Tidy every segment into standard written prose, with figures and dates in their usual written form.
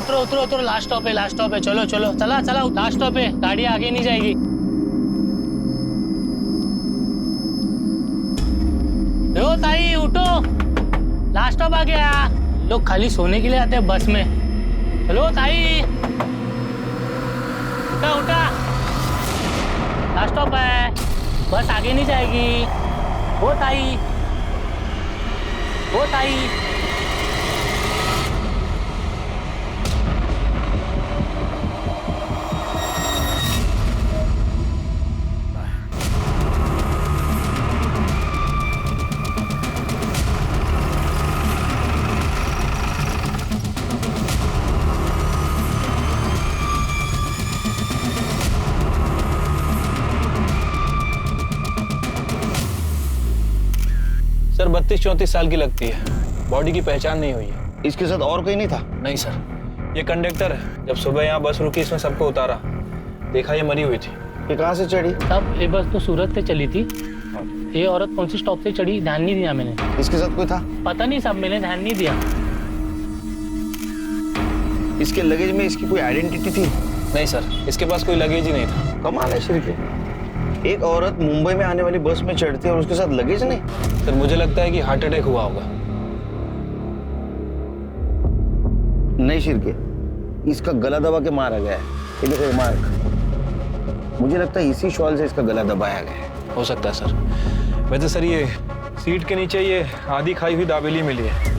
उतरो उतरो उतरो, लास्ट स्टॉप है, चलो चलो, चला चला, लास्ट स्टॉप है, गाड़ी आगे नहीं जाएगी। देखो ताई उठो, लास्ट स्टॉप आ गया। लोग खाली सोने के लिए आते हैं बस में। चलो ताई, उठा उठा, लास्ट स्टॉप है, बस आगे नहीं जाएगी। वो ताई, वो ताई। सर 32-34 साल की लगती है, बॉडी की पहचान नहीं हुई है। इसके साथ और कोई नहीं था? नहीं सर, ये कंडक्टर है। जब सुबह यहाँ बस रुकी इसमें सबको उतारा, देखा ये मरी हुई थी। ये कहाँ से चढ़ी? तब ये बस तो सूरत से चली थी। ये औरत कौन सी स्टॉप से चढ़ी ध्यान नहीं दिया मैंने। इसके साथ कोई था? पता नहीं साहब, मैंने ध्यान नहीं दिया। इसके लगेज में इसकी कोई आइडेंटिटी थी? नहीं सर, इसके पास कोई लगेज ही नहीं था। कमाल है शिरके, एक औरत मुंबई में आने वाली बस में चढ़ती है और उसके साथ लगेज नहीं? सर मुझे लगता है कि हार्ट अटैक हुआ होगा। नहीं शिरके, इसका गला दबा के मारा गया है। ये देखो मार्क, मुझे लगता है इसी शॉल से इसका गला दबाया गया है। हो सकता है सर। वैसे सर ये सीट के नीचे ये आधी खाई हुई दाबेली मिली है,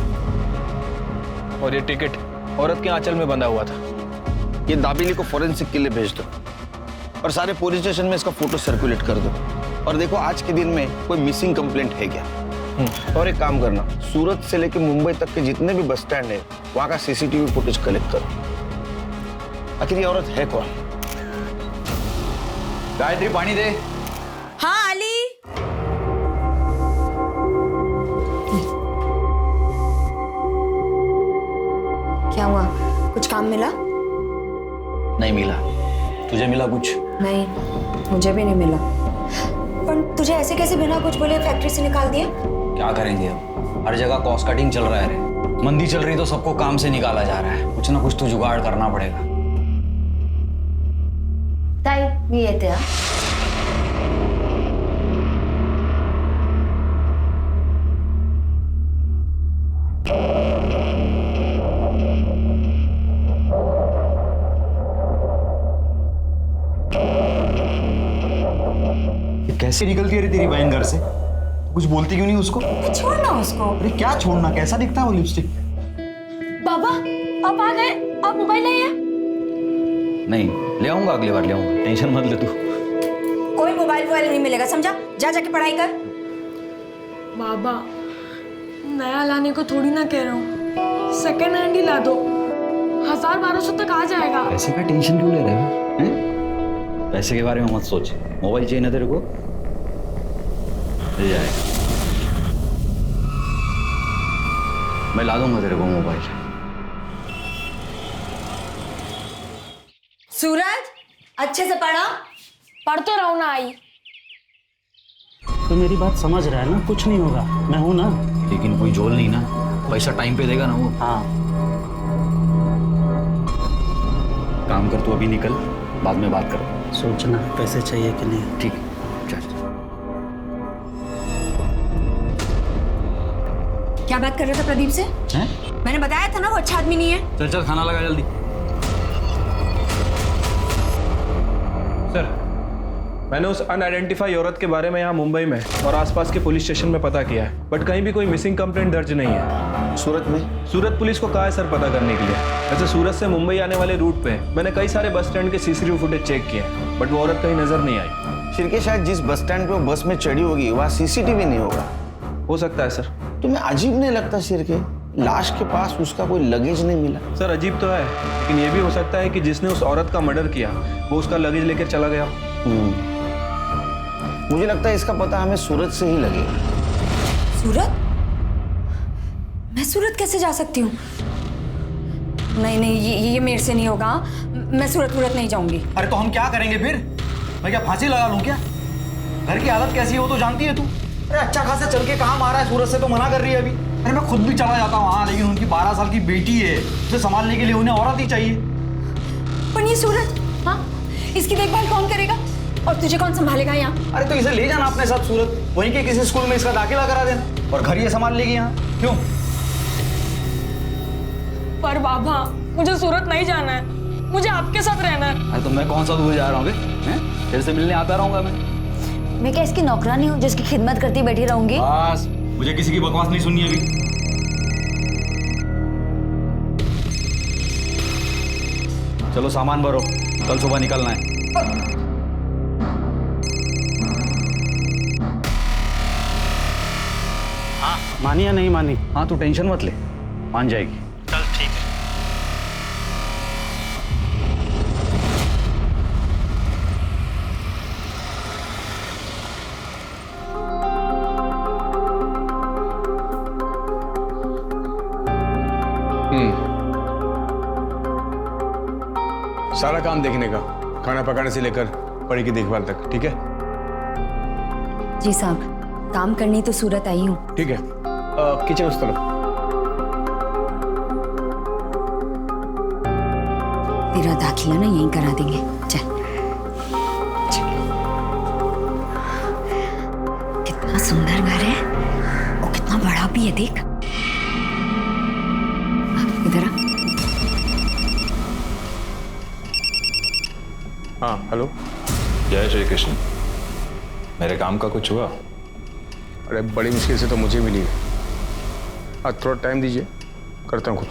और ये टिकट औरत के आंचल में बंधा हुआ था। ये दाबेली को फॉरेंसिक के लिए भेज दो और सारे पुलिस स्टेशन में इसका फोटो सर्कुलेट कर दो। और देखो आज के दिन में कोई मिसिंग कंप्लेंट है क्या। और एक काम करना, सूरत से लेकर मुंबई तक के जितने भी बस स्टैंड है वहां का सीसीटीवी फुटेज कलेक्ट करो। आखिर ये औरत है कौन? गायत्री पानी दे। हाँ अली। क्या हुआ, कुछ काम मिला? नहीं मिला। तुझे मिला कुछ? नहीं, मुझे भी नहीं मिला। पर तुझे ऐसे कैसे बिना कुछ बोले फैक्ट्री से निकाल दिए? क्या करेंगे अब, हर जगह कॉस्ट कटिंग चल रहा है रे। मंदी चल रही तो सबको काम से निकाला जा रहा है। कुछ ना कुछ तो जुगाड़ करना पड़ेगा। ताई मी येते हा। कैसे निकलती है रे तेरी बहन घर से? कुछ बोलती क्यों नहीं उसको? छोड़ना उसको। अरे क्या छोड़ना, कैसा दिखता है वो लिपस्टिक? बाबा आप आ गए, आप मोबाइल लाइए। नहीं ले आऊंगा, अगली बार ले आऊंगा, टेंशन मत ले तू। कोई मोबाइल नहीं मिलेगा, समझा? जा जाके पढ़ाई कर। बाबा नया लाने को थोड़ी ना कह रहा हूँ, सेकेंड हैंड ही ला दो, 1000-1200 तक आ जाएगा। पैसे का टेंशन क्यों ले रहे हो हैं? पैसे के बारे में मत सोच, मोबाइल चाहिए ना तेरे को, मिल जाएगा। मैं ला दूंगा तेरे को मोबाइल। सूरज अच्छे से पढ़ा। पढ़ तो रहो ना आई। तो मेरी बात समझ रहा है ना, कुछ नहीं होगा, मैं हूं ना। लेकिन कोई झोल नहीं ना, पैसा टाइम पे देगा ना वो। हाँ काम कर, तू अभी निकल, बाद में बात कर। सोचना पैसे चाहिए कि नहीं। ठीक, चल। क्या बात कर रहे थे प्रदीप से? हैं? मैंने बताया था ना वो अच्छा आदमी नहीं है। चल चल खाना लगा जल्दी। सर मैंने उस अनआइडेंटिफाई औरत के बारे में यहाँ मुंबई में और आसपास के पुलिस स्टेशन में पता किया है, बट कहीं भी कोई मिसिंग कंप्लेंट दर्ज नहीं है। सूरत में? सूरत पुलिस को कहा है सर पता करने के लिए। वैसे सूरत से मुंबई आने वाले रूट पे मैंने कई सारे बस स्टैंड के सीसीटीवी फुटेज चेक किए, बट वो औरत कहीं नजर नहीं आई। शिरके शायद जिस बस स्टैंड पे वो बस में चढ़ी होगी वहाँ सीसीटीवी नहीं होगा। हो सकता है सर। तुम्हें अजीब नहीं लगता शिरके, लाश के पास उसका कोई लगेज नहीं मिला? सर अजीब तो है, लेकिन ये भी हो सकता है कि जिसने उस औरत का मर्डर किया वो उसका लगेज लेकर चला गया। मुझे लगता है इसका पता हमें सूरत से ही लगेगा। सूरत? मैं सूरत कैसे जा सकती हूँ? नहीं नहीं, ये मेरे से नहीं होगा। मैं सूरत नहीं जाऊंगी। अरे तो हम क्या करेंगे फिर? मैं क्या फांसी लगा लूं क्या? घर की हालत कैसी है वो तो जानती है तू। अरे अच्छा खासा चल के कहाँ मारा है सूरत से, तो मना कर रही है अभी। अरे मैं खुद भी चला जाता हूँ हाँ, लेकिन उनकी 12 साल की बेटी है, उसे संभालने के लिए उन्हें औरत ही चाहिए। पर ये सूरज, हाँ, इसकी देखभाल कौन करेगा और तुझे कौन संभालेगा यहाँ? अरे तो इसे ले जाना अपने साथ सूरत, वहीं के किसी स्कूल में इसका दाखिला करा देना और घर ये संभाल लेगी यहाँ। क्यों? पर बाबा मुझे सूरत नहीं जाना है, मुझे आपके साथ रहना है। अरे तो मैं कौन सा दूर जा रहा हूँ हैं? तेरे से मिलने आता रहूंगा मैं क्या इसकी नौकरानी हूँ जिसकी खिदमत करती बैठी रहूंगी? बस मुझे किसी की बकवास नहीं सुननी अभी। चलो सामान भरो, कल सुबह निकलना है। मानी या नहीं मानी? हाँ तू टेंशन मत ले, मान जाएगी। चल ठीक है। सारा काम देखने का, खाना पकाने से लेकर परी की देखभाल तक, ठीक है? जी साहब, काम करनी तो सूरत आई हूँ। ठीक है। किचन उस तरफ। तेरा दाखिला ना यहीं करा देंगे, चल। कितना सुंदर घर है और कितना बड़ा भी है, देख। इधर आ। हाँ हेलो। जय श्री कृष्ण। मेरे काम का कुछ हुआ? अरे बड़ी मुश्किल से तो मुझे मिली है। आज थोड़ा टाइम दीजिए, करता हूँ कुछ।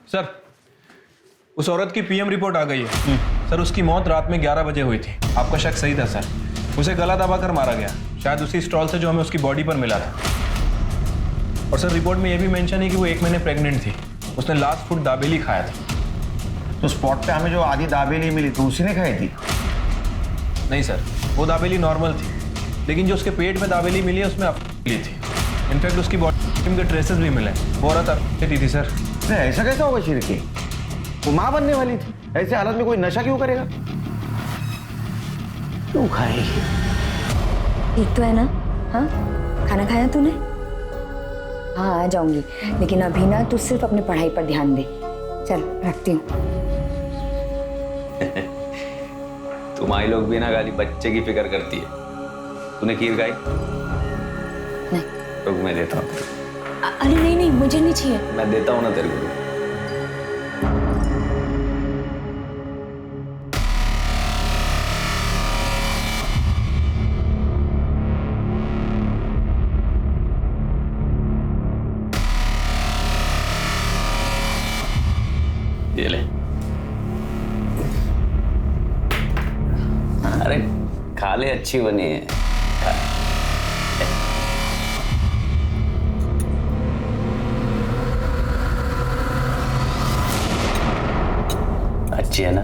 सर, उस औरत की पीएम रिपोर्ट आ गई है। सर, उसकी मौत रात में 11 बजे हुई थी। आपका शक सही था सर। उसे गला दबाकर मारा गया, शायद उसी स्टॉल से जो हमें उसकी बॉडी पर मिला था। और सर, रिपोर्ट में यह भी मेंशन है कि वो 1 महीने प्रेग्नेंट थी। उसने लास्ट फूड दाबेली खाया था। तो स्पॉट पे हमें जो आधी दाबेली मिली तो उसी ने खाई थी? नहीं सर, वो दाबेली नॉर्मल थी, लेकिन जो उसके पेट में दाबेली मिली है उसमें अफली थी। इनफैक्ट उसकी बॉडी के ट्रेसेस भी मिले। वो औरत अफली थी सर। नहीं, ऐसा कैसा होगा शिरके? वो माँ बनने वाली थी, ऐसे हालत में कोई नशा क्यों करेगा? क्यों खाएगी? ठीक तो है ना? हाँ, खाना खाया तूने? हाँ, आ जाऊंगी, लेकिन अभी ना तू सिर्फ अपनी पढ़ाई पर ध्यान दे। चल, रखती हूँ। तुम्हारी लोग भी ना गाली बच्चे की फिक्र करती है। तूने खीर खाई? नहीं। रुक मैं देता हूँ। अरे नहीं नहीं, मुझे नहीं चाहिए। मैं देता हूँ ना तेरे को। ये ले। अरे खा ले, अच्छी बनी है। अच्छी है ना?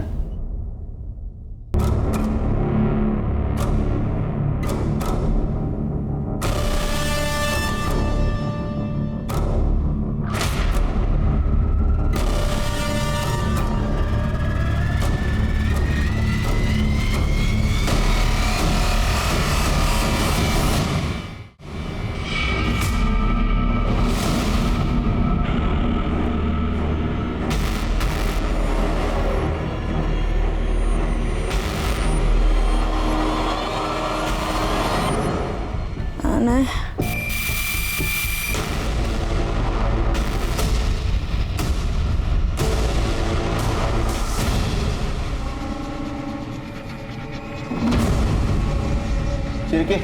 शिरके,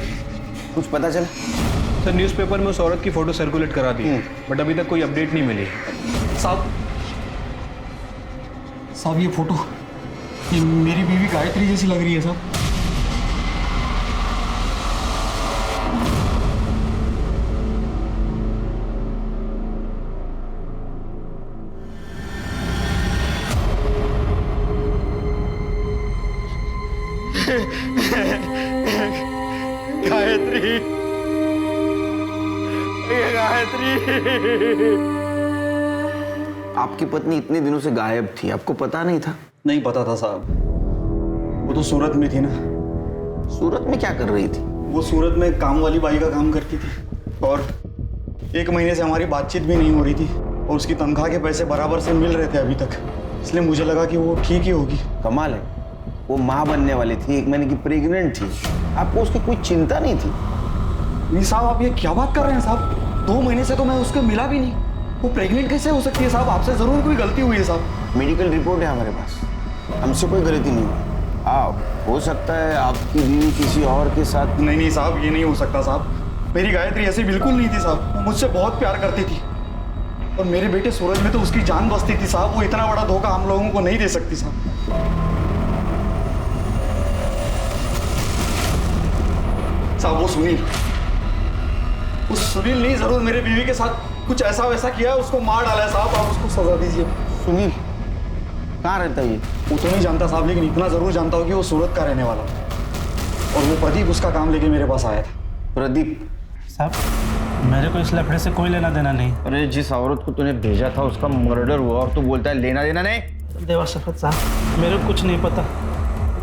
कुछ पता चला? सर, न्यूज़पेपर में उस औरत की फोटो सर्कुलेट करा दी, बट अभी तक कोई अपडेट नहीं मिली। साहब ये फोटो, ये मेरी बीवी गायत्री जैसी लग रही है साहब। गायत्री, ये गायत्री। आपकी पत्नी इतने दिनों से गायब थी, आपको पता नहीं था? नहीं पता था साहब, वो तो सूरत में थी ना। सूरत में क्या कर रही थी? वो सूरत में काम वाली बाई का काम करती थी और 1 महीने से हमारी बातचीत भी नहीं हो रही थी और उसकी तनख्वाह के पैसे बराबर से मिल रहे थे अभी तक, इसलिए मुझे लगा कि वो ठीक ही होगी। कमाल है, वो माँ बनने वाली थी, 1 महीने की प्रेग्नेंट थी, आपको उसकी कोई चिंता नहीं थी? नहीं साहब, आप ये क्या बात कर रहे हैं साहब? 2 महीने से तो मैं उसको मिला भी नहीं, वो प्रेग्नेंट कैसे हो सकती है साहब? आपसे जरूर कोई गलती हुई है साहब। मेडिकल रिपोर्ट है हमारे पास, हमसे कोई गलती नहीं हुई। आप हो सकता है आपकी बीवी किसी और के साथ। नहीं साहब, ये नहीं हो सकता साहब। मेरी गायत्री ऐसी बिल्कुल नहीं थी साहब, वो मुझसे बहुत प्यार करती थी और मेरे बेटे सूरज में तो उसकी जान बसती थी साहब। वो इतना बड़ा धोखा हम लोगों को नहीं दे सकती साहब। साहब वो सुनील नहीं, जरूर मेरे बीवी के साथ कुछ ऐसा वैसा किया है, उसको मार डाला है साहब। आप उसको सजा दीजिए। सुनील कहाँ रहता है ये? वो तो नहीं जानता साहब, लेकिन इतना जरूर जानता हूँ कि वो सूरत का रहने वाला था और वो प्रदीप उसका काम लेके मेरे पास आया था। प्रदीप साहब, मेरे को इस लफड़े से कोई लेना देना नहीं। अरे जिस औरत को तूने भेजा था उसका मर्डर हुआ और तू बोलता है लेना देना नहीं? देवा शफत साहब, मेरे को कुछ नहीं पता।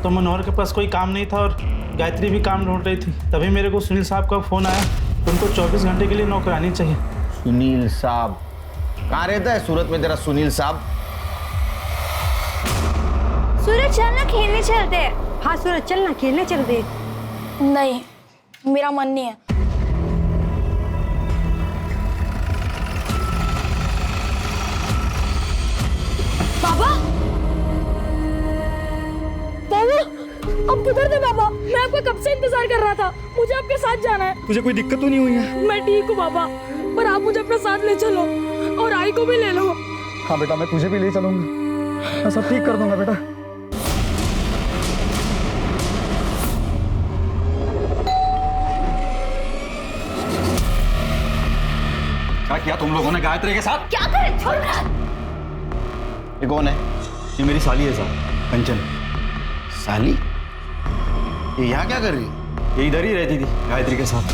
तो मनोहर के पास कोई काम नहीं था और गायत्री भी काम ढूंढ रही थी, तभी मेरे को सुनील साहब का फ़ोन आया। उनको 24 घंटे के लिए नौकरानी चाहिए। सुनील साहब कहाँ रहता है सूरत में तेरा सुनील साहब? सूरज चलना खेलने चलते हैं। हाँ सूरज चलना खेलने चलते हैं। नहीं, मेरा मन नहीं है। बाबा, बाबा, अब किधर थे बाबा? मैं आपका कब से इंतजार कर रहा था। मुझे आपके साथ जाना है। तुझे कोई दिक्कत तो नहीं हुई है? मैं ठीक हूँ बाबा, पर आप मुझे अपने साथ ले चलो और आई को भी ले लो। हाँ बेटा, मैं तुझे भी ले चलूंगा, मैं सब ठीक कर दूंगा बेटा। क्या किया तुम लोगों ने गायत्री के साथ? क्या करें? छोड़ रहा। ये कौन है? ये मेरी साली है साहब, कंचन। साली? ये यहाँ क्या कर रही है? ये इधर ही रहती थी गायत्री के साथ।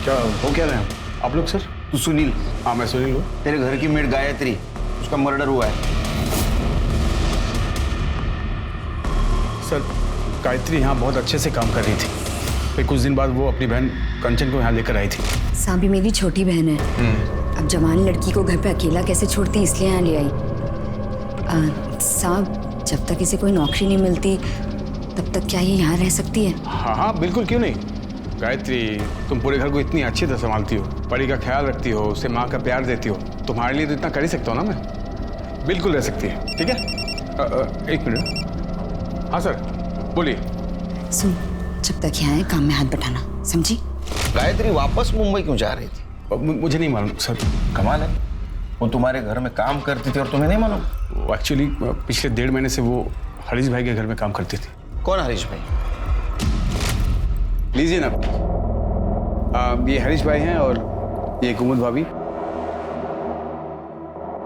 क्या हो क्या रहे हैं आप लोग? सर तू सुनील? हाँ मैं सुनील हूँ। तेरे घर की मेड गायत्री, उसका मर्डर हुआ है। सर गायत्री यहाँ बहुत अच्छे से काम कर रही थी, फिर कुछ दिन बाद वो अपनी बहन कंचन को यहाँ लेकर आई थी। सांबी मेरी छोटी बहन है, अब जवान लड़की को घर पे अकेला कैसे छोड़ती, इसलिए यहाँ ले आई। साहब, जब तक इसे कोई नौकरी नहीं मिलती तब तक क्या ये यहाँ रह सकती है? हाँ हाँ बिल्कुल, क्यों नहीं। गायत्री, तुम पूरे घर को इतनी अच्छी तरह संभालती हो, परी का ख्याल रखती हो, उसे माँ का प्यार देती हो, तुम्हारे लिए तो इतना कर ही सकता हूँ ना मैं। बिल्कुल रह सकती है, ठीक है। 1 मिनट। हाँ सर बोलिए। सुन, जब तक यहाँ है काम में हाथ बटाना, समझी? गायत्री वापस मुंबई क्यों जा रही थी? मुझे नहीं मालूम सर। कमाल है, वो तुम्हारे घर में काम करती थी और तुम्हें नहीं मालूम? एक्चुअली पिछले 1.5 महीने से वो हरीश भाई के घर में काम करती थी। कौन हरीश भाई? लीजिए ना, ये हरीश भाई हैं और ये कुमुद भाभी।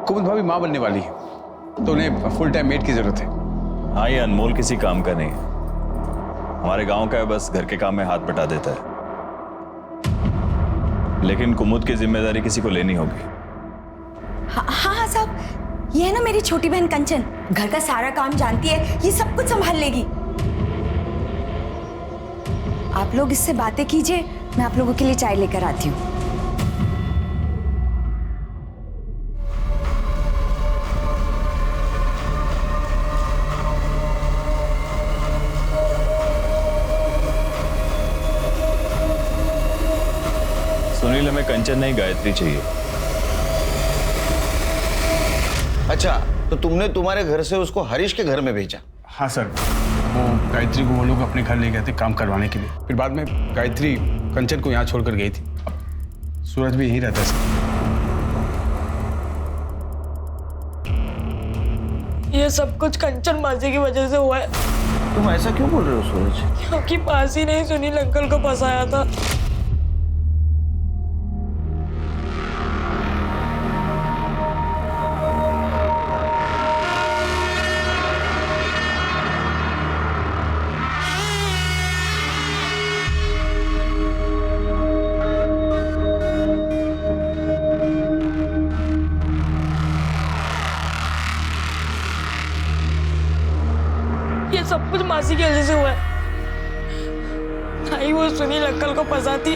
कुमुद भाभी माँ बनने वाली है, तो उन्हें फुल टाइम मेड की जरूरत है। हाँ, ये अनमोल किसी काम का नहीं है, हमारे गांव का है, बस घर के काम में हाथ बटा देता है। लेकिन कुमुद की जिम्मेदारी किसी को लेनी होगी। हाँ हाँ साहब, ये है ना मेरी छोटी बहन कंचन, घर का सारा काम जानती है, ये सब कुछ संभाल लेगी। आप लोग इससे बातें कीजिए, मैं आप लोगों के लिए चाय लेकर आती हूँ। सुनील, हमें कंचन नहीं गायत्री चाहिए। अच्छा, तो तुमने तुम्हारे घर से उसको हरीश के घर में भेजा? हाँ सर, वो गायत्री को वो लोग अपने घर ले गए थे काम करवाने के लिए, फिर बाद में गायत्री कंचन को यहाँ छोड़कर गई थी। अब सूरज भी यहीं रहता है सर। ये सब कुछ कंचन मासी की वजह से हुआ है। तुम ऐसा क्यों बोल रहे हो सूरज? क्योंकि मासी ने सुनील अंकल को फंसाया था। कुछ मासी की वजह से हुआ है। ना ही वो सुनील अंकल को फंसाती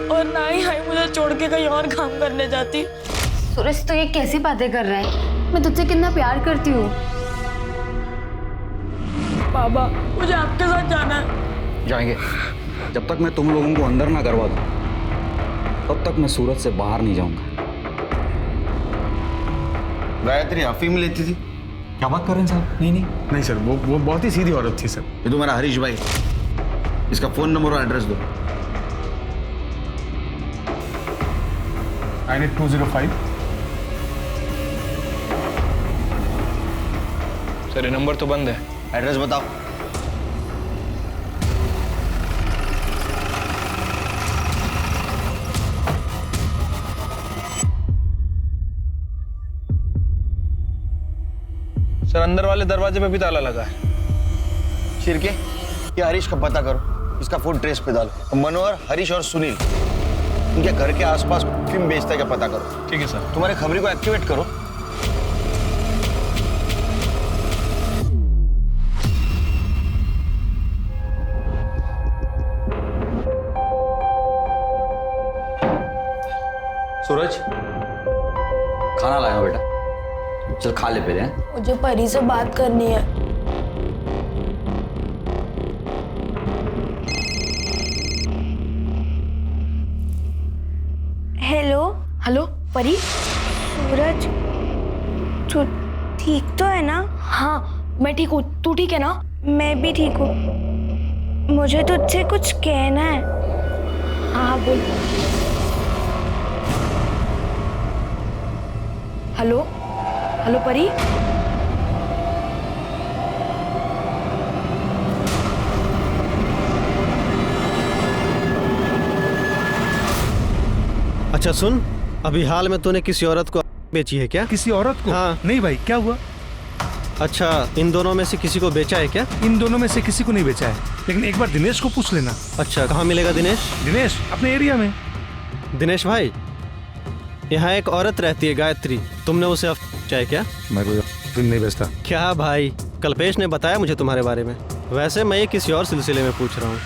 और ना ही हाई मुझे छोड़ के कहीं और काम करने जाती। सूरज तो ये कैसी बातें कर रहा है? मैं तुझसे कितना प्यार करती हूँ। बाबा मुझे आपके साथ जाना है। जाएंगे। जब तक मैं तुम लोगों को अंदर ना करवा दूं, तब तक मैं सूरत से बाहर नहीं जाऊंगा। गायत्री अफीम लेती थी? क्या बात कर रहे हैं साहब? नहीं नहीं। नहीं सर, वो बहुत ही सीधी औरत थी सर। ये तो मेरा हरीश भाई, इसका फोन नंबर और एड्रेस दो। 98205। सर ये नंबर तो बंद है। एड्रेस बताओ। सर अंदर वाले दरवाजे पे भी ताला लगा है। शिरके, ये हरीश का पता करो, इसका फोन ट्रेस पे डालो। मनोहर, हरीश और सुनील इनके घर के आसपास फिल्म बेचता है क्या पता करो। ठीक है सर। तुम्हारे खबरी को एक्टिवेट करो। सूरज, खाना लाया बेटा, चल खा ले पहले। हैं? मुझे परी से बात करनी है। हेलो हेलो परी। सूरज, तू ठीक तो है ना? हाँ मैं ठीक हूँ, तू ठीक है ना? मैं भी ठीक हूँ। मुझे तुझसे कुछ कहना है। हाँ बोल। हेलो हेलो परी। अच्छा सुन, अभी हाल में तूने किसी औरत को बेची है क्या? किसी औरत को? हाँ। नहीं भाई, क्या हुआ? अच्छा, इन दोनों में से किसी को बेचा है क्या? इन दोनों में से किसी को नहीं बेचा है, लेकिन एक बार दिनेश को पूछ लेना। अच्छा, कहाँ मिलेगा दिनेश? दिनेश अपने एरिया में। दिनेश भाई, यहाँ एक औरत रहती है गायत्री, तुमने उसे बेचा है क्या? मैं कोई फिल्म नहीं बेचता। क्या भाई, कल्पेश ने बताया मुझे तुम्हारे बारे में। वैसे मैं ये किसी और सिलसिले में पूछ रहा हूँ।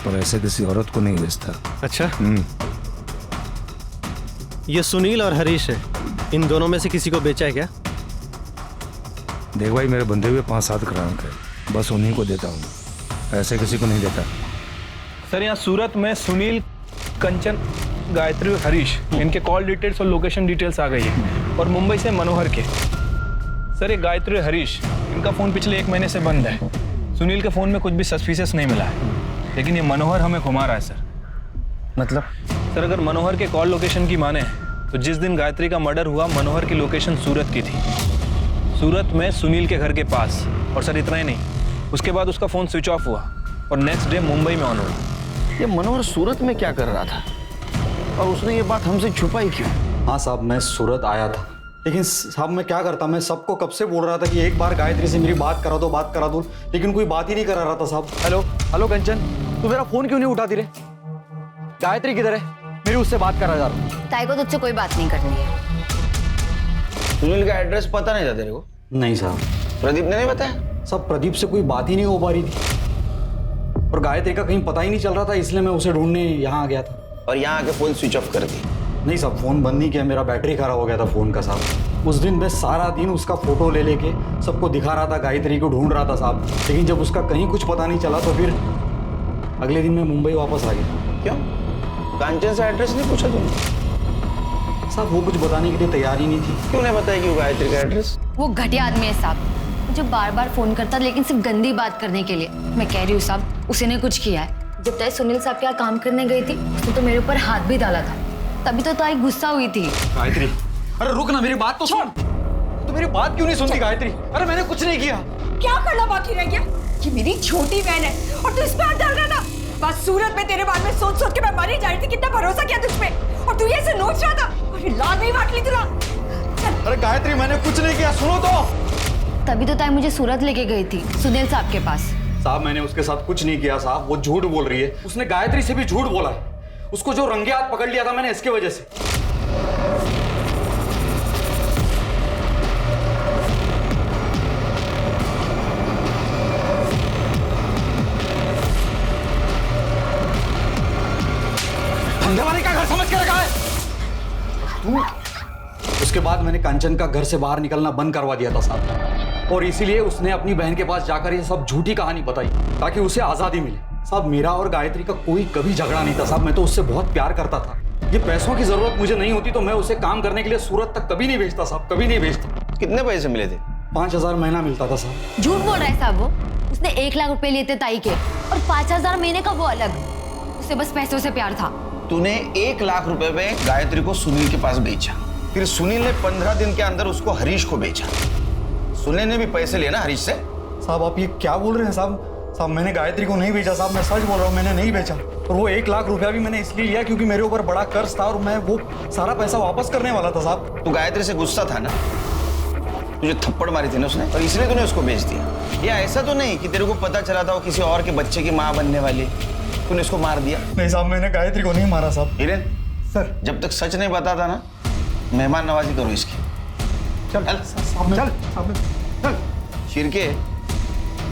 पर ऐसे किसी औरत को नहीं बेचता। अच्छा, ये सुनील और हरीश है, इन दोनों में से किसी को बेचा है क्या? देख भाई, मेरे बंधे हुए 5-7 ग्राहक है, बस उन्हीं को देता हूँ, ऐसे किसी को नहीं देता। सर यहाँ सूरत में सुनील, कंचन, गायत्री और हरीश, इनके कॉल डिटेल्स और लोकेशन डिटेल्स आ गई है। और मुंबई से मनोहर के। सर ये गायत्री और हरीश, इनका फ़ोन पिछले 1 महीने से बंद है। सुनील के फ़ोन में कुछ भी सस्पिशियस नहीं मिला है, लेकिन ये मनोहर हमें घुमा रहा है सर। मतलब? सर अगर मनोहर के कॉल लोकेशन की माने तो जिस दिन गायत्री का मर्डर हुआ, मनोहर की लोकेशन सूरत की थी, सूरत में सुनील के घर के पास। और सर इतना ही नहीं, उसके बाद उसका फ़ोन स्विच ऑफ हुआ और नेक्स्ट डे मुंबई में ऑन हुआ। ये मनोहर सूरत में क्या कर रहा था और उसने ये बात हमसे छुपाई क्यों? हाँ साहब, मैं सूरत आया था, लेकिन साहब मैं क्या करता, मैं सबको कब से बोल रहा था कि एक बार गायत्री से मेरी बात करा दो, बात करा दो, लेकिन कोई बात ही नहीं करा रहा था साहब। हेलो हेलो कंचन, तू मेरा फोन क्यों नहीं उठाती रे? गायत्री किधर है? मेरी उससे बात करा जा रहा हूँ। ताई को तुझसे कोई बात नहीं करनी है। सुनील का एड्रेस पता नहीं था तेरे को? नहीं साहब। प्रदीप ने नहीं बताया? सब प्रदीप से कोई बात ही नहीं हो पा रही थी और गायत्री का कहीं पता ही नहीं चल रहा था, इसलिए मैं उसे ढूंढने यहाँ आ गया था। और यहाँ आके फोन स्विच ऑफ कर दी? नहीं साहब, फोन बंद नहीं किया, मेरा बैटरी खराब हो गया था फोन का साहब। उस दिन मैं सारा दिन उसका फोटो ले लेके सबको दिखा रहा था, गायत्री को ढूंढ रहा था साहब, लेकिन जब उसका कहीं कुछ पता नहीं चला तो फिर अगले दिन मैं मुंबई वापस आ गया। क्यों? कांचन से एड्रेस नहीं पूछा तुमने? साहब वो कुछ बताने के लिए तैयार ही नहीं थी। क्यों नहीं बताया कि वो गायत्री का एड्रेस? वो घटिया आदमी है साहब, मुझे बार बार फोन करता, लेकिन सिर्फ गंदी बात करने के लिए। मैं कह रही हूँ साहब, उसी ने कुछ किया है। जब ताई सुनील साहब के यहाँ काम करने गई थी, उसने तो मेरे ऊपर हाथ भी डाला था, तभी तो ताई गुस्सा हुई थी। गायत्री, अरे रुक ना, मेरी बात तो सुन। तो मेरी बात क्यों नहीं सुनती गायत्री? अरे मैंने कुछ नहीं किया। क्या करना बाकी रह गया? ये मेरी छोटी बहन है और तू इस पे हाथ डाल रहा था। बस सूरत में तेरे बारे में सोच सोच के मैं मर ही जा रही थी। कितना भरोसा किया तुझ पे और तू ये ऐसे नोच रहा था। अरे लाद नहीं बांट ली तुला। अरे गायत्री, मैंने कुछ नहीं किया, सुनो तो। तभी तो ताई मुझे सूरत लेके गई थी, सुनील साहब के पास। साहब मैंने उसके साथ कुछ नहीं किया साहब, वो झूठ बोल रही है। उसने गायत्री से भी झूठ बोला है। उसको जो रंगे हाथ पकड़ लिया था मैंने इसके वजह से। उसके बाद मैंने कंचन का घर से बाहर निकलना बंद करवा दिया था साहब, और इसीलिए उसने अपनी बहन के पास जाकर ये सब झूठी कहानी बताई ताकि उसे आज़ादी मिले। साहब मेरा और गायत्री का कोई कभी झगड़ा नहीं था साहब, मैं तो उससे बहुत प्यार करता था। ये पैसों की जरूरत मुझे नहीं होती तो मैं उसे काम करने के लिए सूरत तक कभी नहीं भेजता साहब, कभी नहीं भेजता। कितने पैसे मिले थे? 5,000 महीना मिलता था साहब। झूठ बोल रहा है साहब वो। उसने 1 लाख रुपए लिए थे ताई के, और 5,000 महीने का वो अलग। उसे बस पैसों से प्यार था। तूने 1 लाख रुपए में गायत्री को सुनील के पास बेचा, फिर सुनील ने 15 दिन के अंदर उसको हरीश को बेचा। सुनील ने भी पैसे लिए ना हरीश से? साहब आप ये क्या बोल रहे हैं साहब? साहब मैंने गायत्री को नहीं बेचा साहब, मैं सच बोल रहा हूँ, मैंने नहीं बेचा। और वो 1 लाख रुपया भी मैंने इसलिए लिया क्योंकि मेरे ऊपर बड़ा कर्ज था और मैं वो सारा पैसा वापस करने वाला था साहब। तू गायत्री से गुस्सा था ना, तुझे थप्पड़ मारी थी ना उसने, और इसलिए तूने उसको बेच दिया। या ऐसा तो नहीं कि तेरे को पता चला था वो किसी और के बच्चे की माँ बनने वाली, तूने उसको मार दिया? नहीं साहब मैंने गायत्री को नहीं मारा साहब। हिरेन सर जब तक सच नहीं बताता ना, मेहमान नवाजी करो इसकी। चल चल शिरके,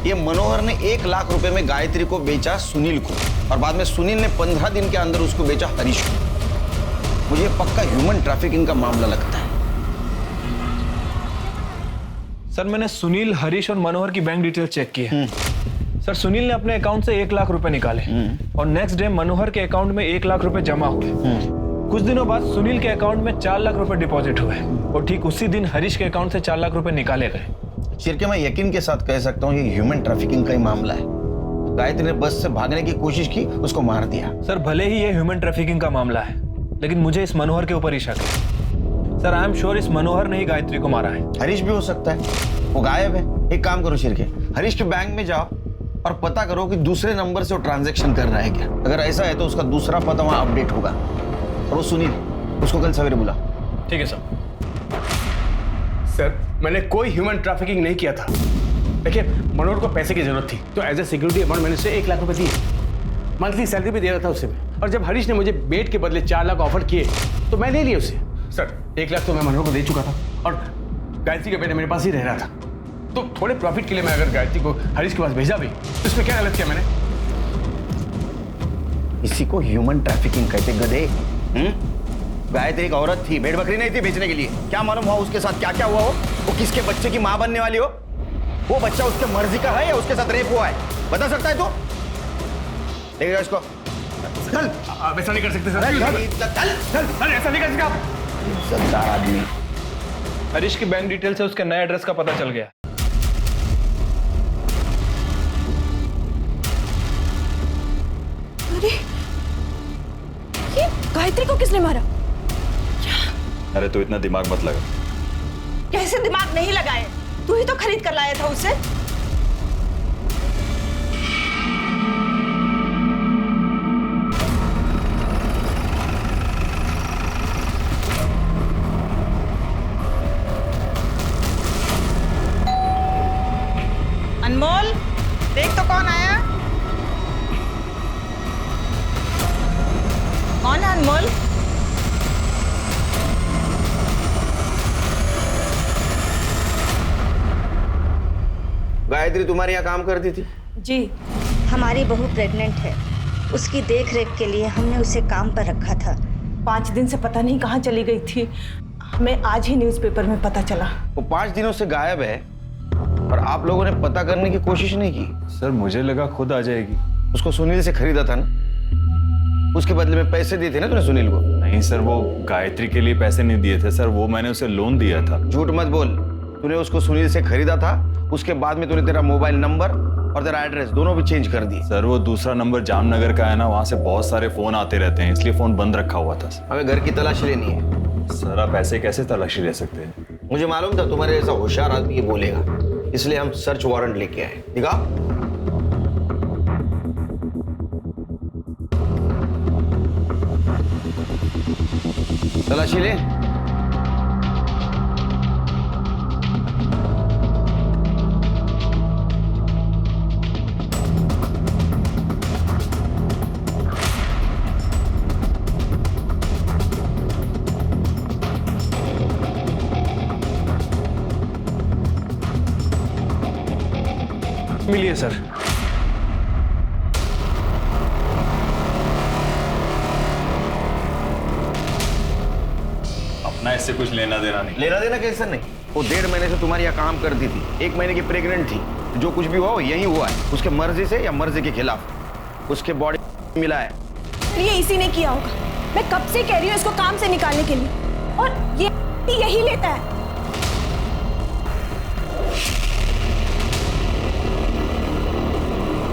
ये मनोहर ने 1 लाख रुपए में गायत्री को बेचा सुनील को, और बाद में सुनील ने 15 दिन के अंदर उसको बेचा हरीश को। मुझे पक्का ह्यूमन ट्रैफिकिंग का मामला लगता है। सर मैंने सुनील, हरीश और मनोहर की बैंक डिटेल चेक की है। सर सुनील ने अपने अकाउंट से 1 लाख रुपए निकाले और नेक्स्ट डे मनोहर के अकाउंट में 1 लाख रुपए जमा हुए। कुछ दिनों बाद सुनील के अकाउंट में 4 लाख रुपए डिपॉजिट हुए और ठीक उसी दिन हरीश के अकाउंट से 4 लाख रुपए निकाले गए। शिरके, मैं यकीन के साथ कह सकता हूँ ये ह्यूमन ट्रैफिकिंग का ही मामला है। गायत्री ने बस से भागने की कोशिश की, उसको मार दिया। सर भले ही ये ह्यूमन ट्रैफिकिंग का मामला है, लेकिन मुझे इस मनोहर के ऊपर ही शक है। सर आई एम श्योर इस मनोहर ने ही गायत्री को मारा है। हरीश भी हो सकता है, वो गायब है। एक काम करो शिरके, हरीश के बैंक में जाओ और पता करो कि दूसरे नंबर से वो ट्रांजैक्शन कर रहा है क्या। अगर ऐसा है तो उसका दूसरा पता वहां अपडेट होगा। और वो सुनील, उसको कल सवेरे बुला। ठीक है सर। सर मैंने कोई ह्यूमन ट्रैफिकिंग नहीं किया था। देखिए मनोहर को पैसे की जरूरत थी तो एज ए सिक्योरिटी अमाउंट मैंने उसे 1 लाख रुपए दिए। मंथली सैलरी भी दे रहा था उसे मैं। और जब हरीश ने मुझे बेट के बदले 4 लाख ऑफर किए तो मैं ले लिया उसे। सर 1 लाख तो मैं मनोहर को दे चुका था और गायत्री का बेटा मेरे पास ही रह रहा था, तो थोड़े प्रॉफिट के लिए मैं अगर गायत्री को हरीश के पास भेजा भी तो इसमें क्या गलत किया मैंने? इसी को ह्यूमन ट्रैफिकिंग कहते गधे। गायत्री एक औरत थी, भेड़ बकरी नहीं थी बेचने के लिए। क्या मालूम हुआ उसके साथ क्या क्या हुआ हो, वो किसके बच्चे की मां बनने वाली हो। वो बच्चा उसके मर्जी का है या उसके साथ रेप हुआ है, बता सकता है तू? देखिएगा इसको। चल, आप ऐसा नहीं कर सकते सर। चल, ऐसा नहीं कर सकते आप। इज्जतदार आदमी। हरीश की बैंक डिटेल से उसके नए एड्रेस का पता चल गया। अरे ये गायत्री को किसने मारा? अरे तू इतना दिमाग मत लगा। कैसे दिमाग नहीं लगाए? तू ही तो खरीद कर लाया था उसे। अनमोल, देख तो कौन आया। कौन है अनमोल? गायत्री तुम्हारे यहाँ काम करती थी? जी, हमारी बहू प्रेग्नेंट है। उसकी देख रेख के लिए हमने उसे काम पर रखा था। 5 दिन से पता नहीं कहाँ चली गई थी, हमें आज ही न्यूज़पेपर में पता चला। वो 5 दिनों से गायब है और आप लोगों ने पता करने की कोशिश नहीं की? सर मुझे लगा खुद आ जाएगी। उसको सुनील से खरीदा था ना, उसके बदले में पैसे दिए थे ना तूने सुनील को? नहीं सर, वो गायत्री के लिए पैसे नहीं दिए थे सर, वो मैंने उसे लोन दिया था। झूठ मत बोल, तूने उसको सुनील से खरीदा था, उसके बाद में तूने तेरा मोबाइल नंबर और तेरा एड्रेस दोनों भी चेंज कर दिए। सर वो दूसरा नंबर जामनगर का है ना, वहाँ से बहुत सारे फोन आते रहते हैं, इसलिए फोन बंद रखा हुआ था। हमें घर की तलाशी लेनी है। सर आप ऐसे कैसे तलाशी ले सकते हैं? मुझे मालूम था तुम्हारे जैसा होशियार आदमी ये बोलेगा, इसलिए हम सर्च वारंट लेके आए। दिखा। तलाशी ले। मिलिए सर। ना इससे कुछ लेना देना नहीं। लेना देना कैसे नहीं? वो 1.5 महीने से तुम्हारे यहाँ काम करती थी, 1 महीने की प्रेग्नेंट थी। जो कुछ भी हुआ वो यही हुआ है, उसके मर्जी से या मर्जी के खिलाफ। उसके बॉडी मिला है। ये इसी ने किया होगा। मैं कब से कह रही हूँ इसको काम से निकालने के लिए, और ये यही लेता है।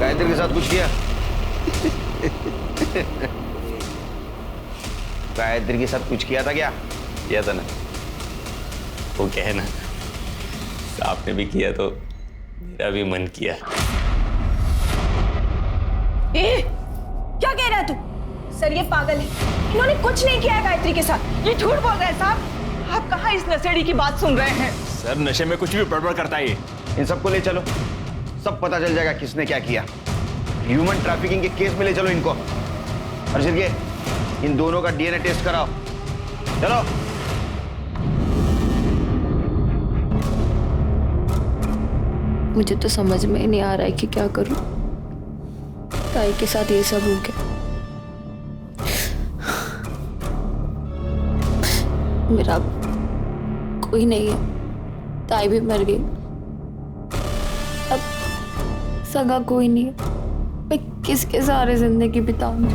गायत्री के साथ कुछ किया? गायत्री के साथ कुछ किया था क्या? किया था ना। वो क्या है ना, आपने भी किया तो मेरा भी मन किया। क्या कह रहा है तू? सर ये पागल है, इन्होंने कुछ नहीं किया है गायत्री के साथ। ये झूठ बोल रहा है साहब। आप कहाँ इस नशेड़ी की बात सुन रहे हैं? सर नशे में कुछ भी बड़बड़ करता है ये। इन सबको ले चलो, सब पता चल जाएगा किसने क्या किया। ह्यूमन ट्रैफिकिंग के केस में ले चलो इनको। और सिर्फ इन दोनों का डीएनए टेस्ट कराओ। चलो। मुझे तो समझ में ही नहीं आ रहा है कि क्या करूं। ताई के साथ ये सब हो गया। मेरा कोई नहीं है, ताई भी मर गई, अब सगा कोई नहीं है। मैं किसके सहारे जिंदगी बिताऊं?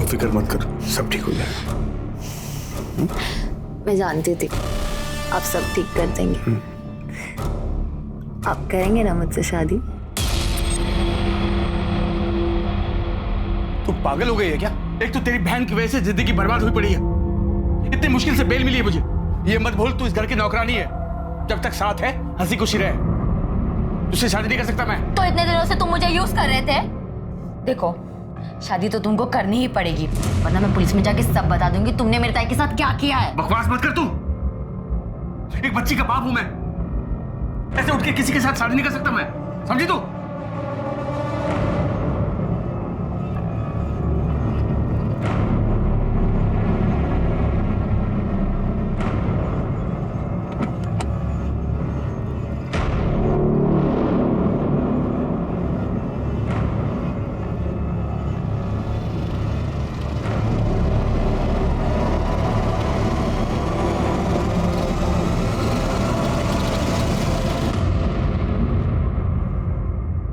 फिक्र मत कर, सब ठीक हो जाएगा। मैं जानती थी आप सब ठीक कर देंगे। आप करेंगे ना मुझसे शादी? तू पागल हो गई है क्या? एक तो तेरी बहन की वजह से जिंदगी बर्बाद हुई पड़ी है, इतनी मुश्किल से बेल मिली है मुझे। ये मत भूल तू इस घर की नौकरानी है, जब तक साथ है हंसी खुशी रहे। तुझसे शादी नहीं कर सकता मैं। तो इतने दिनों से तुम मुझे यूज कर रहे थे। देखो शादी तो तुमको करनी ही पड़ेगी, वरना मैं पुलिस में जाके सब बता दूंगी तुमने मेरे ताई के साथ क्या किया है। बकवास मत कर तू, एक बच्ची का बाप हूं मैं। ऐसे उठ के किसी के साथ शादी नहीं कर सकता मैं, समझी तू?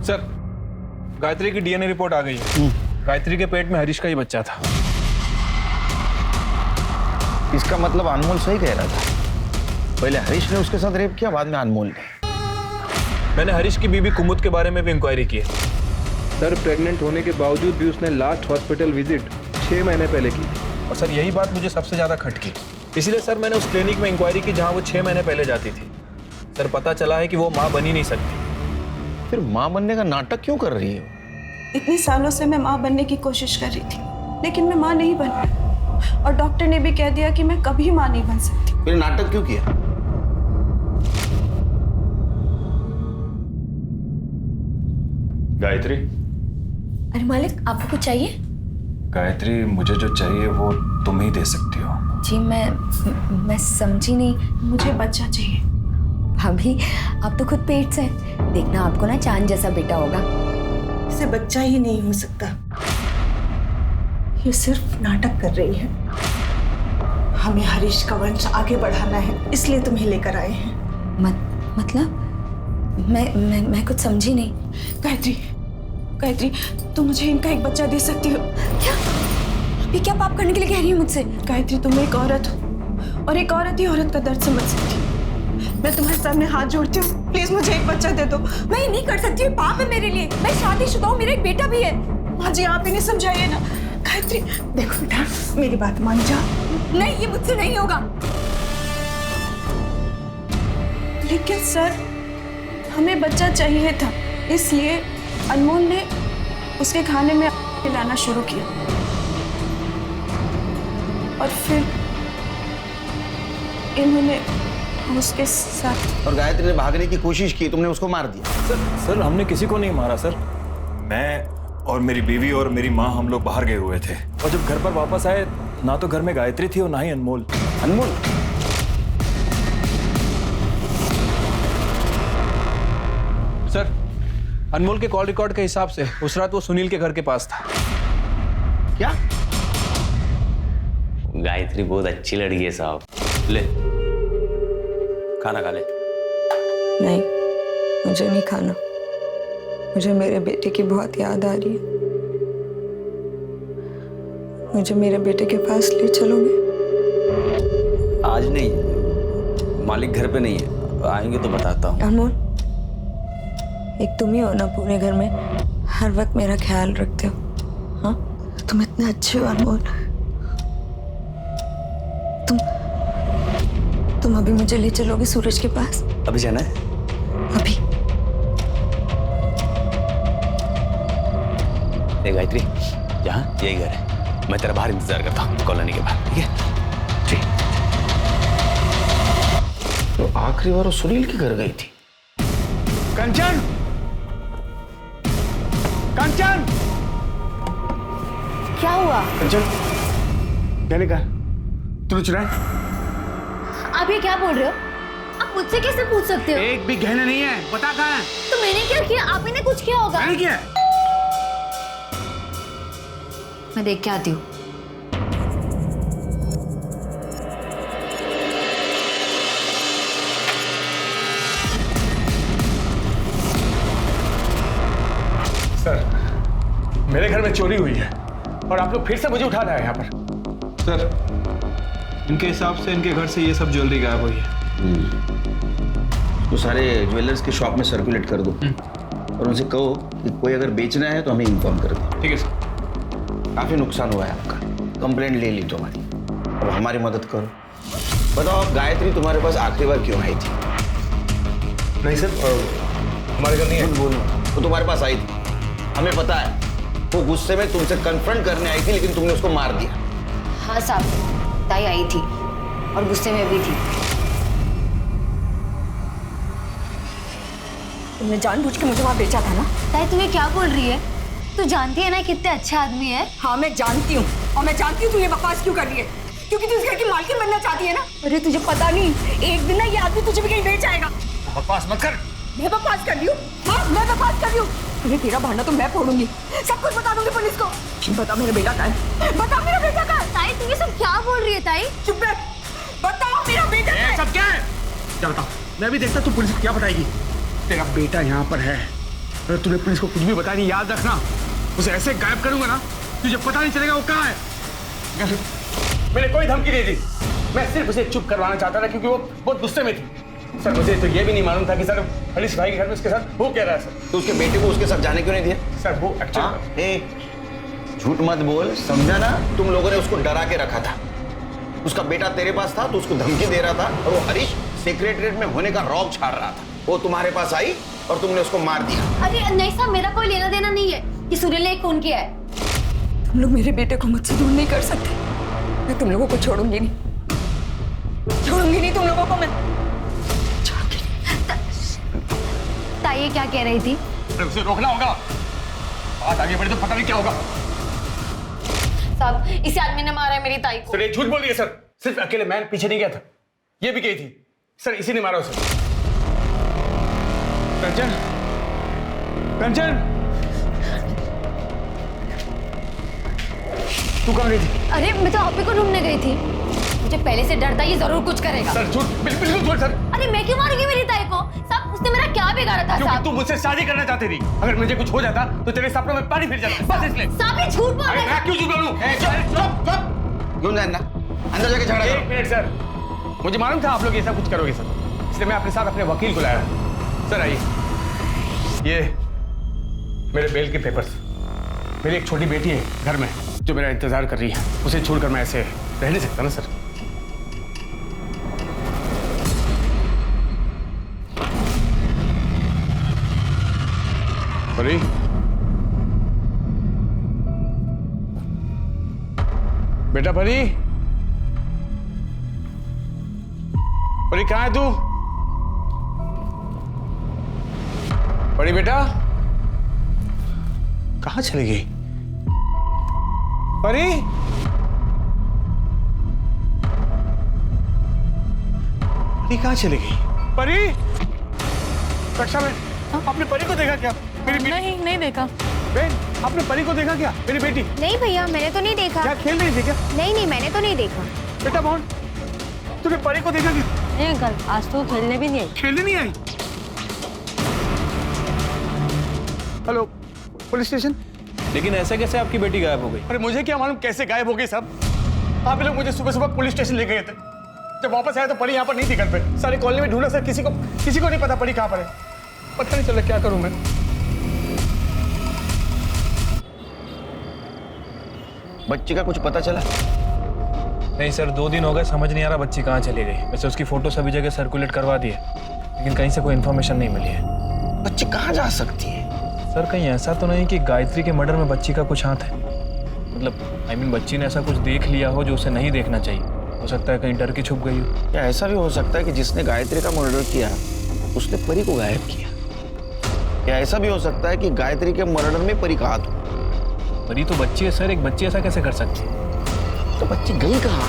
सर गायत्री की डीएनए रिपोर्ट आ गई है। गायत्री के पेट में हरीश का ही बच्चा था। इसका मतलब अनमोल सही कह रहा था। पहले हरीश ने उसके साथ रेप किया, बाद में अनमोल ने। मैंने हरीश की बीबी कुमुद के बारे में भी इंक्वायरी की है। सर प्रेग्नेंट होने के बावजूद भी उसने लास्ट हॉस्पिटल विजिट 6 महीने पहले की थी। और सर यही बात मुझे सबसे ज्यादा खटकी, इसलिए सर मैंने उस क्लिनिक में इंक्वायरी की जहां वो 6 महीने पहले जाती थी। सर पता चला है कि वो माँ बन ही नहीं सकती। फिर माँ बनने का नाटक क्यों कर रही है? इतने सालों से मैं माँ बनने की कोशिश कर रही थी, लेकिन मैं माँ नहीं बन पाई, और डॉक्टर ने भी कह दिया कि मैं कभी माँ नहीं बन सकती। फिर नाटक क्यों किया? गायत्री। अरे मालिक आपको कुछ चाहिए? गायत्री मुझे जो चाहिए वो तुम ही दे सकती हो। जी मैं समझी नहीं। मुझे बच्चा चाहिए। भाभी आप तो खुद पेट से हैं। देखना आपको ना चांद जैसा बेटा होगा। इसे बच्चा ही नहीं हो सकता, ये सिर्फ नाटक कर रही है। हमें हरीश का वंश आगे बढ़ाना है, इसलिए तुम्हें लेकर आए हैं। मतलब मैं कुछ समझी नहीं। गायत्री, गायत्री तुम मुझे इनका एक बच्चा दे सकती हो क्या? ये क्या पाप करने के लिए कह रही है मुझसे? गायत्री तुम एक औरत हो, और एक औरत ही औरत का दर्द समझ सकती है। मैं तुम्हारे सामने हाथ जोड़ती हूँ, प्लीज मुझे एक बच्चा दे दो। मैं नहीं कर सकती, पाप है मेरे लिए। मैं शादीशुदा हूँ, मेरा एक बेटा भी है। माँ जी आप इन्हें समझाइए ना। गायत्री देखो बेटा, मेरी बात मान जा। नहीं ये मुझसे नहीं होगा। लेकिन सर हमें बच्चा चाहिए था, इसलिए अनमोल ने उसके खाने में मिलाना शुरू किया, और फिर इन्होंने उसके साथ। और गायत्री ने भागने की कोशिश की, तुमने उसको मार दिया। सर हमने किसी को नहीं मारा सर। मैं और मेरी बीवी और मेरी माँ हम लोग बाहर गए हुए थे, और जब घर पर वापस आए ना तो घर में गायत्री थी और ना ही अनमोल। अनमोल? सर अनमोल के कॉल रिकॉर्ड के हिसाब से उस रात वो सुनील के घर के पास था। क्या? गायत्री बहुत अच्छी लड़की है साहब। ले खाना खा ले। नहीं, मुझे नहीं खाना। मुझे मेरे बेटे की बहुत याद आ रही है। मुझे मेरे बेटे के पास ले चलोगे? आज नहीं, मालिक घर पे नहीं है, आएंगे तो बताता हूँ। अनमोल, एक तुम ही हो ना पूरे घर में हर वक्त मेरा ख्याल रखते हो। हाँ, तुम इतने अच्छे हो अनमोल। तुम अभी मुझे ले चलोगे सूरज के पास? अभी जाना है? अभी। ए गायत्री, यहाँ यही घर है, मैं तेरा बाहर इंतजार करता हूँ कॉलोनी के बाहर, ठीक है? ठीक। तो आखिरी बार वो सुनील के घर गई थी। कंचन, कंचन, क्या हुआ? कंचन, कहने का तूने चुराया? आप ये क्या बोल रहे हो? आप मुझसे कैसे पूछ सकते हो? एक भी गहना नहीं है, बता कहाँ है? तो मैंने क्या किया? आप ही ने कुछ किया होगा। मैंने किया? मैं देख के आती हूँ। सर, मेरे घर में चोरी हुई है और आप लोग फिर से मुझे उठा रहे हैं यहाँ पर। सर, इनके हिसाब से इनके घर से ये सब ज्वेलरी गायब हुई है। तो सारे ज्वेलर्स की शॉप में सर्कुलेट कर दो और उनसे कहो कि कोई अगर बेचना है तो हमें इन्फॉर्म कर दो। ठीक है सर। काफी नुकसान हुआ है आपका, कंप्लेंट ले ली तुम्हारी, अब हमारी मदद करो। बताओ गायत्री तुम्हारे पास आखिरी बार क्यों आई थी? नहीं सर, हमारे घर नहीं है। बोलो, वो तुम्हारे पास आई थी, हमें पता है। वो गुस्से में तुमसे कन्फ्रंट करने आई थी लेकिन तुमने उसको मार दिया। हाँ साहब, ताई आई थी और गुस्से में भी थी। तुमने जानबूझ के मुझे वहां बेचा था ना? ताई तुम्हें क्या बोल रही है? तू जानती है ना कितने अच्छा आदमी है। हाँ मैं जानती हूँ, और मैं जानती हूँ तू ये बकवास क्यों कर रही है, क्योंकि तू इस घर की मालकिन बनना चाहती है ना। अरे तुझे पता नहीं, एक दिन ना ये आदमी तुझे भी कहीं बेच आएगा। बकवास मत कर। मैं बकवास कर रही हूँ? हाँ मैं बकवास कर रही हूँ। तुझे तेरा भांडा तो मैं फोड़ूंगी, सब कुछ बता दूंगी पुलिस को। बता मेरा बेटा कहाँ है? बता मेरा बेटा कहाँ है? ताई तुम ये सब क्या बोल रही है ताई? चुप रह, बताओ मेरा बेटा कहाँ है? सब क्या है? क्या बताओ? मैं भी देखता तू पुलिस को क्या बताएगी। तेरा बेटा यहाँ पर है, अगर तूने पुलिस को कुछ भी बताया नहीं, याद रखना उसे ऐसे गायब करूंगा ना तुझे पता नहीं चलेगा वो कहाँ है। मैंने कोई धमकी नहीं दी, मैं सिर्फ उसे चुप करवाना चाहता था क्योंकि वो बहुत गुस्से में थी। सर मुझे तो ये भी नहीं मालूम था कि सर हरीश भाई के घर में उसके साथ वो कह रहा है। सर तो उसके बेटे को उसके साथ जाने क्यों नहीं दिया? सर वो एक्चुअली झूठ मत बोल, समझा ना? तुम लोगों ने उसको डरा के रखा था। उसका बेटा तेरे पास था तो उसको धमकी दे रहा था और वो हरीश सेक्रेटरीट में होने का रौब छाड़ रहा था। वो तुम्हारे पास आई और तुमने उसको मार दिया। अरे नहीं साहब, मेरा कोई लेना देना नहीं है, ये सूर्य ने एक फोन किया है। तुम लोग मेरे बेटे को मुझसे दूर नहीं कर सकते। मैं तुम लोगों को छोड़ूंगी नहीं, छोड़ूंगी नहीं तुम लोगों को मैं। ताई ये क्या कह रही थी? उसे रोकना होगा, बात आगे बढ़े तो पता नहीं क्या होगा। साहब इस आदमी ने मारा है मेरी ताई को। सर ये झूठ बोल रही है सर, सिर्फ अकेले मैं पीछे नहीं गया था, ये भी गई थी। सर इसी ने मारा उसे। कंचन, कंचन, तू कहाँ गई थी? अरे मैं तो आप ही को ढूंढने गई थी, मुझे पहले से डर था ये जरूर कुछ करेगा। सर झूठ, बिल्कुल झूठ सर। अरे मैं क्यों मारूंगी मेरी ताई को? साहब उसने मेरा क्या बिगाड़ा था? क्योंकि तू मुझसे शादी करना चाहती थी, अगर मुझे कुछ हो जाता तो तेरे सपनों में पानी फिर जाता, बस इसलिए। साहब ये झूठ बोल रहे हैं। मैं क्यों झूठ बोलूं? क्यों जानना? अंदर जाके झगड़ा करो। एक मिनट सर, मुझे मालूम था आप लोग ऐसा कुछ करोगे सर, इसलिए मैं अपने साथ अपने वकील को लाया। सर आइए, ये मेरे बेल के पेपर्स। मेरी एक छोटी बेटी है घर में जो मेरा इंतजार कर रही है, उसे छोड़कर मैं ऐसे रह नहीं सकता ना सर। परी, बेटा परी, परी कहाँ है तू? परी बेटा कहाँ चली गई? परी, परी कहाँ चली गई? परी, रक्षा में आपने परी को देखा क्या? मेरी नहीं, नहीं देखा। बहन, आपने परी को देखा क्या? मेरी बेटी। नहीं भैया, मैंने तो नहीं देखा। क्या खेल रही थी क्या? नहीं नहीं, मैंने तो नहीं देखा। बेटा मोहन, तूने परी को देखा क्या? नहीं अंकल, आज तो खेलने भी नहीं आई। खेलने नहीं आई? Hello, police station. लेकिन ऐसे कैसे आपकी बेटी गायब हो गई? अरे मुझे क्या मालूम कैसे गायब हो गई सब। आप लोग मुझे सुबह सुबह पुलिस स्टेशन ले गए थे। जब वापस आया तो परी यहाँ पर नहीं थी घर पे। सारी कॉलोनी में ढूंढा सर, किसी को नहीं पता परी कहाँ पर है। पता नहीं चला क्या करूं मैं। बच्ची का कुछ पता चला? नहीं सर, 2 दिन हो गए, समझ नहीं आ रहा बच्ची कहाँ चली गई। वैसे उसकी फोटो सभी जगह सर्कुलेट करवा दी है, लेकिन कहीं से कोई इन्फॉर्मेशन नहीं मिली है। बच्ची कहाँ जा सकती है? सर कहीं ऐसा तो नहीं कि गायत्री के मर्डर में बच्ची का कुछ हाथ है? मतलब बच्ची ने ऐसा कुछ देख लिया हो जो उसे नहीं देखना चाहिए। हो सकता है कहीं डर के छुप गई हो। क्या ऐसा भी हो सकता है कि जिसने गायत्री का मर्डर किया उसने परी को गायब किया? क्या ऐसा भी हो सकता है कि गायत्री के मर्डर में परी का हाथ हो? परी तो बच्ची है सर, एक बच्ची ऐसा कैसे कर सकती है? तो बच्ची गई कहाँ?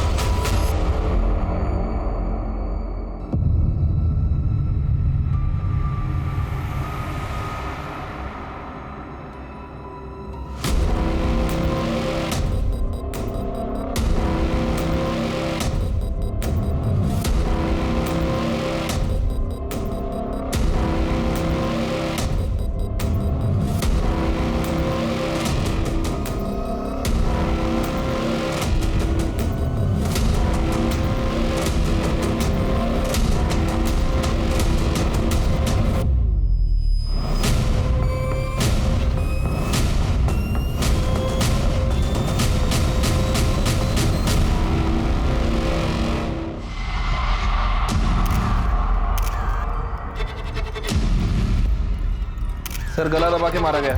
सर गला दबा के मारा गया।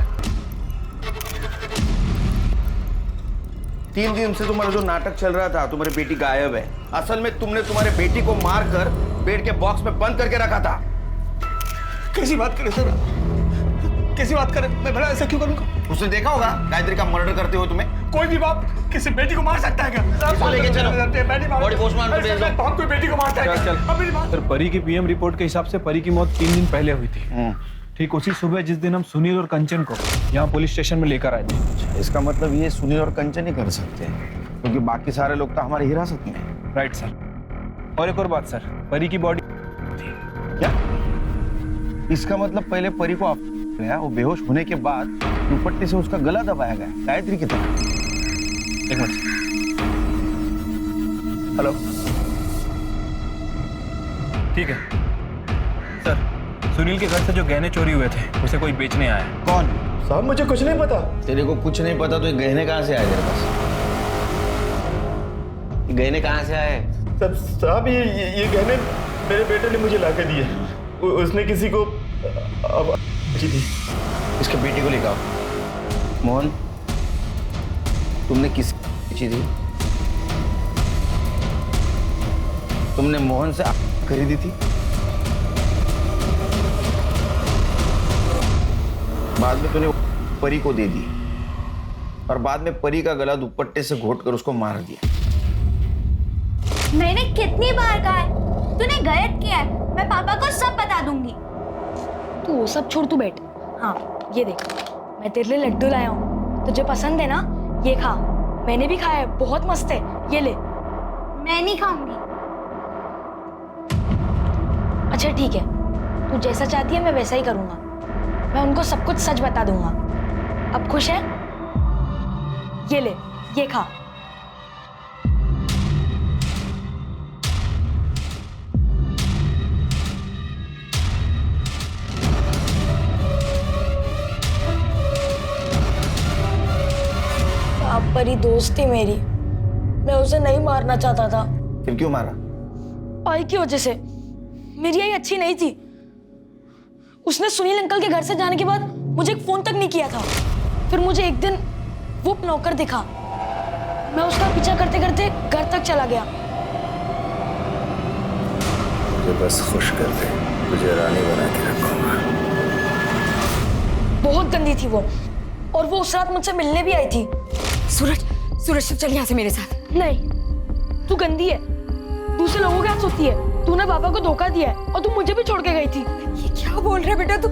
3 दिन से तुम्हारा जो नाटक चल रहा था, तुम्हारी बेटी गायब है। असल में तुमने तुम्हारे बेटी को मारकर बेड के बॉक्स में बंद करके रखा था। कैसी बात करे सर? कैसी बात करे? मैं भला ऐसा क्यों करूंगा? उसने देखा होगा गायत्री का मर्डर करते हुए तुम्हें। कोई भी बाप किसी बेटी को मार सकता है क्या? इसको लेके चलो, बॉडी पोस्टमार्टम पे भेज दो। बाप कोई बेटी को मारता है? सर परी की पीएम रिपोर्ट के हिसाब से परी की मौत 3 दिन पहले हुई थी। ठीक उसी सुबह जिस दिन हम सुनील और कंचन को यहाँ पुलिस स्टेशन में लेकर आए थे। इसका मतलब ये सुनील और कंचन ही कर सकते हैं, क्योंकि बाकी सारे लोग तो हमारी हिरासत में हैं। Right sir. और एक और बात सर, परी की बॉडी क्या? इसका मतलब पहले परी को गया, वो बेहोश होने के बाद दुपट्टे से उसका गला दबाया गया गायत्री की तरह। एक मिनट। हेलो, ठीक है सर। सुनील के घर से जो गहने चोरी हुए थे उसे कोई बेचने आया। कौन? साहब मुझे कुछ नहीं पता। तेरे को कुछ नहीं पता तो ये गहने कहाँ से आए तेरे पास? ये गहने कहाँ से आए? साहब ये गहने मेरे बेटे ने मुझे लाके दिए। उसने किसी को बेची थी। इसके बेटी को लेकर आओ। मोहन, तुमने किस बेची थी? तुमने मोहन से खरीदी थी? बाद में तूने परी को दे दी और बाद में परी का गला दुपट्टे से घोटकर उसको मार दिया। मैंने कितनी बार कहा है, तूने गलत किया है। मैं पापा को सब बता दूंगी। तू वो सब छोड़, तू बैठ। हाँ ये देख, मैं तेरे लिए लड्डू लाया हूँ, तुझे पसंद है ना? ये खा। मैंने भी खाया है, बहुत मस्त है, ये ले। मैं नहीं खाऊंगी। अच्छा ठीक है, तू जैसा चाहती है मैं वैसा ही करूंगा। मैं उनको सब कुछ सच बता दूंगा। अब खुश है? ये ले, ये खा। आप परी दोस्त थी मेरी, मैं उसे नहीं मारना चाहता था। फिर क्यों मारा? आई की वजह से। मेरी आई अच्छी नहीं थी। उसने सुनील अंकल के घर से जाने के बाद मुझे एक फोन तक नहीं किया था। फिर मुझे एक दिन वो नौकर दिखा, मैं उसका पीछा करते करते घर तक चला गया। मुझे बस खुश कर दे, तुझे रानी बना के रखूंगा। बहुत गंदी थी वो, और वो उस रात मुझसे मिलने भी आई थी। सूरज, सूरज चल यहाँ से मेरे साथ। नहीं, तू गंदी है, दूसरे लोगों के हाथ सोती है। तूने पापा को धोखा दिया है और तू मुझे भी छोड़ के गई थी। ये क्या बोल रहा है बेटा तू?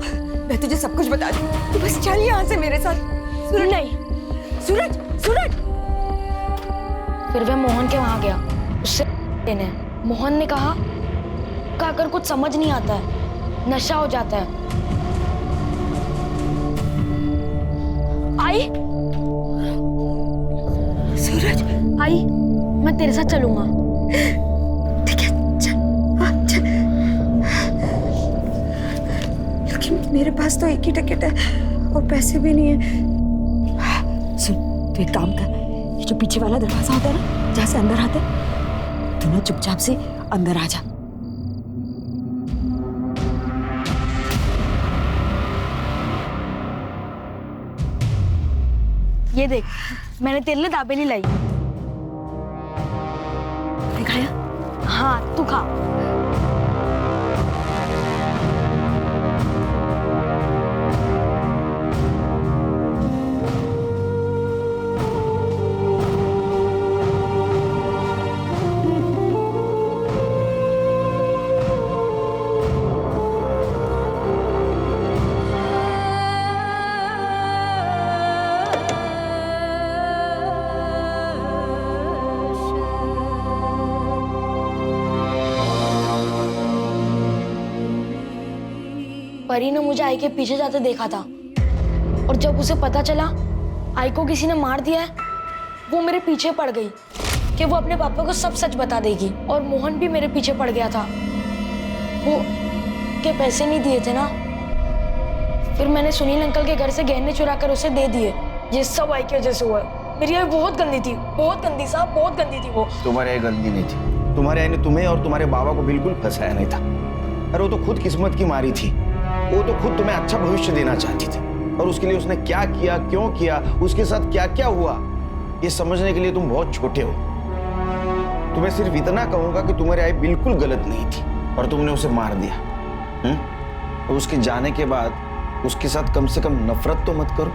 मैं तुझे सब कुछ बता दूं, तू बस चल यहाँ से मेरे साथ। नहीं। सूरज, सूरज। फिर वह मोहन के वहां गया, उससे ने मोहन ने कहा कि अगर कुछ समझ नहीं आता है, नशा हो जाता है। आई सूरज, आई मैं तेरे साथ चलूंगा। ठीक है, चल। लेकिन मेरे पास तो एक ही टिकट है और पैसे भी नहीं है। सुन, तू एक काम कर, ये जो पीछे वाला दरवाजा होता है ना, जहाँ से अंदर आते, तू ना चुपचाप से अंदर आ जा। ये देख, मैंने तेरे लिए दाबेली लाई। खाया? हाँ, तू खा। परी ने मुझे आई के पीछे जाते देखा था और जब उसे पता चला आई को किसी ने मार दिया है, वो मेरे पीछे पड़ गई कि वो अपने पापा को सब सच बता देगी। और मोहन भी मेरे पीछे पड़ गया था, वो के पैसे नहीं दिए थे ना, फिर मैंने सुनील अंकल के घर से गहने चुरा कर उसे दे दिए। ये सब आई की वजह से हुआ है। मेरी आई बहुत गंदी थी, बहुत गंदी साहब, बहुत गंदी थी वो। तुम्हारी आई गंदी नहीं थी, तुम्हारे आई ने तुम्हें और तुम्हारे बाबा को बिल्कुल फंसाया नहीं था। अरे वो तो खुद किस्मत की मारी थी, वो तो खुद तुम्हें अच्छा भविष्य देना चाहती थी, और उसके लिए उसने क्या किया, क्यों किया, उसके साथ क्या क्या हुआ, ये समझने के लिए तुम बहुत छोटे हो। तुम्हें सिर्फ इतना कहूंगा कि तुम्हारी आई बिल्कुल गलत नहीं थी और तुमने उसे मार दिया। और उसके जाने के बाद उसके साथ कम से कम नफरत तो मत करो।